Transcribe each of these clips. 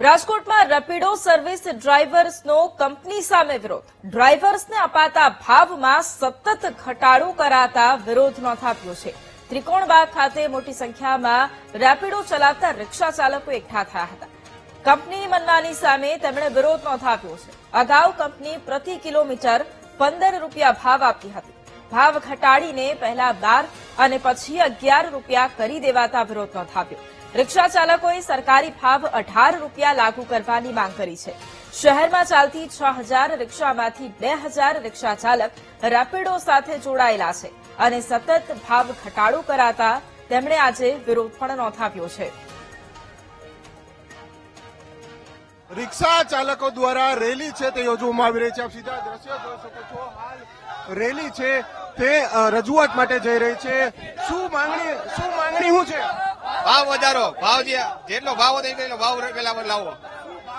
રાજકોટમાં Rapido service ડ્રાઈવર્સનો company સામે વિરોધ. ડ્રાઈવર્સને અપાતા ભાવમાં સતત ઘટાડો કરાતા વિરોધ નોંધાવ્યો છે. ત્રિકોણબાગ ખાતે મોટી સંખ્યામાં રેપિડો ચલાવતા રિક્ષા ચાલકો એકઠા થયા હતા. કંપનીની મનમાની સામે તેમણે વિરોધ નોંધાવ્યો છે. અગાઉ કંપની પ્રતિ કિલોમીટર 15 રૂપિયા ભાવ આપતી હતી. ભાવ ઘટાડીને પહેલા 12 અને પછી 11 રૂપિયા કરી દેવાતા વિરોધ નોંધાવ્યો. રિક્ષા ચાલકોએ સરકારી ભાવ 18 રૂપિયા લાગુ કરવાની માંગ કરી છે. શહેરમાં ચાલતી 6000 રિક્ષામાંથી 2000 રિક્ષા ચાલક રેપિડો સાથે જોડાયેલા છે અને સતત ભાવ ઘટાડો કરાતા તેમણે આજે વિરોધ પણ નોંધાવ્યો છે. રિક્ષા ચાલકો દ્વારા રેલી છે તે યોજવામાં આવી રહી છે. આપ સીધા દ્રશ્ય જોઈ શકો છો. હાલ રેલી છે તે રજૂઆત માટે જઈ રહી છે. શું માંગણી શું છે? ભાવ વધારો, ભાવ જેટલો ભાવ હતો એટલો ભાવ પેલા લાવો.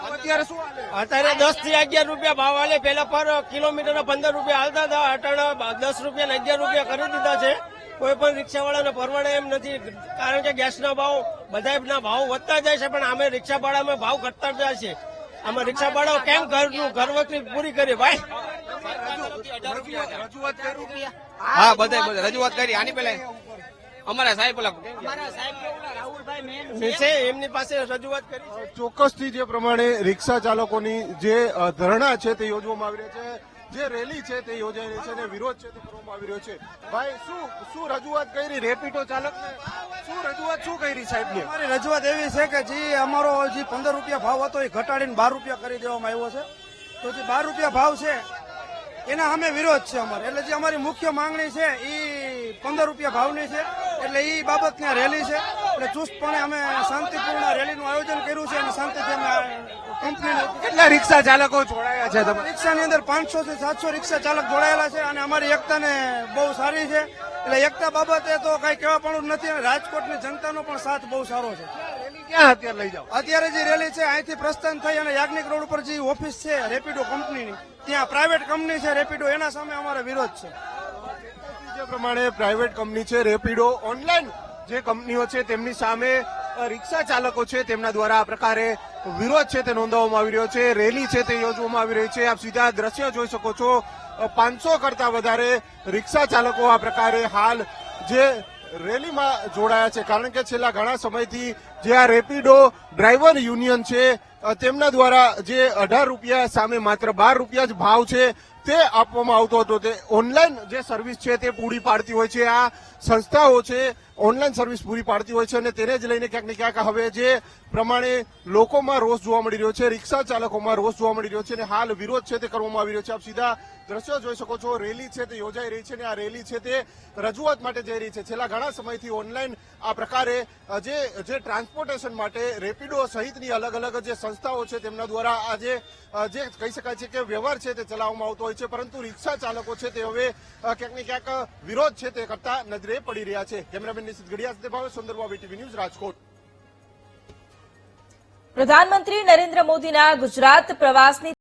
અત્યારે શું હાલે? અત્યારે 10 થી 11 રૂપિયા ભાવ હાલે. પેલા પર કિલોમીટર 15 રૂપિયા હાલતા હતા, અટાણા 10 રૂપિયા ને 11 રૂપિયા કરી દીધા છે. કોઈ પણ રિક્ષાવાળાને પરવડે એમ નથી, કારણ કે ગેસના ભાવ બધાના ભાવ વધતા જાય છે, પણ અમે રિક્ષા ભાડામાં ભાવ ઘટતા જાય છે. આમાં રિક્ષા ભાડા કેમ ઘરવકરી પૂરી કરી ભાઈ? રજૂઆત કરી. હા, બધા રજૂઆત કરી. આની પેલા અમારા સાહેબ છે એમની પાસે રજૂઆત કરી. ચોક્કસથી જે પ્રમાણે રિક્ષા ચાલકોની જે ધરણા છે તે યોજવામાં આવી રહ્યા છે, જે રેલી છે તે યોજાઈ રહી છે અને વિરોધ છે તે કરવામાં આવી રહ્યો છે. ભાઈ, શું રજૂઆત કરી રેપિડો ચાલકને? શું કરી સાહેબને? અમારી રજૂઆત એવી છે કે જે અમારો જે 15 રૂપિયા ભાવ હતો એ ઘટાડીને 12 રૂપિયા કરી દેવામાં આવ્યો છે. તો જે 12 રૂપિયા ભાવ છે એના સામે વિરોધ છે અમારે. એટલે જે અમારી મુખ્ય માંગણી છે એ 15 રૂપિયા ભાવની છે. એટલે એ બાબતની રેલી છે. એટલે ચુસ્તપણે અમે શાંતિપૂર્ણ રેલીનું આયોજન કર્યું છે અને શાંતિથી અમે કંપનીને. કેટલા રિક્ષા ચાલકો જોડાયા છે? તમે રિક્ષાની અંદર 500 થી 700 રિક્ષા ચાલક જોડાયેલા છે અને અમારી એકતાને બહુ સારી છે. એટલે એકતા બાબતે તો કઈ કહેવા પણ નથી અને રાજકોટની જનતાનો પણ સાથ બહુ સારો છે. ક્યાં અત્યારે લઈ જાઓ? અત્યારે જે રેલી છે અહીંથી પ્રસ્થાન થઈ અને યાજ્ઞિક રોડ ઉપર જે ઓફિસ છે રેપિડો કંપનીની, ત્યાં પ્રાઇવેટ કંપની છે રેપિડો, એના સામે અમારો વિરોધ છે. જે પ્રમાણે પ્રાઇવેટ કંપની છે રેપિડો, ઓનલાઈન જે કંપનીઓ છે તેમની સામે રિક્ષા ચાલકો છે તેમના દ્વારા આ પ્રકારે વિરોધ છે તે નોંધાવવામાં આવી રહ્યો છે. રેલી છે તે યોજવામાં આવી રહી છે. આપ સીધા દ્રશ્ય જોઈ શકો છો. 500 કરતા વધારે રિક્ષા ચાલકો આ પ્રકારે હાલ જે રેલીમાં જોડાયા છે, કારણ કે છેલ્લા ઘણા સમયથી જે આ રેપિડો ડ્રાઈવર યુનિયન છે તેમના દ્વારા જે 18 રૂપિયા સામે માત્ર 12 રૂપિયા જ ભાવ છે તે આપવામાં આવતો હતો. તે ઓનલાઈન જે સર્વિસ છે તે પૂરી પાડતી હોય છે. આ સંસ્થાઓ છે ઓનલાઈન સર્વિસ પૂરી પાડતી હોય છે અને તેને જ લઈને ક્યાંક ને ક્યાંક હવે જે પ્રમાણે લોકોમાં રોષ જોવા મળી રહ્યો છે, રિક્ષા ચાલકોમાં રોષ જોવા મળી રહ્યો છે અને હાલ વિરોધ છે તે કરવામાં આવી રહ્યો છે. આપ સીધા દ્રશ્યો જોઈ શકો છો. રેલી છે તે યોજાઈ રહી છે અને આ રેલી છે તે રજૂઆત માટે જઈ રહી છે. છેલ્લા ઘણા સમયથી ઓનલાઈન આ પ્રકારે જે ટ્રાન્સપોર્ટેશન માટે રેપિડો સહિતની અલગ અલગ જે સંસ્થાઓ છે તેમના દ્વારા આજે જે કહી શકાય છે કે વ્યવહાર છે તે ચલાવવામાં આવતો હોય છે, પરંતુ રિક્ષા ચાલકો છે તે હવે ક્યાંક ને ક્યાંક વિરોધ છે તે કરતા નજરે પડી રહ્યા છે. કેમેરામેન નિશિત ગડિયા સાથે ભાવેશ સુંદરવા, વીટીવી ન્યૂઝ, રાજકોટ. પ્રધાનમંત્રી નરેન્દ્ર મોદીના ગુજરાત પ્રવાસની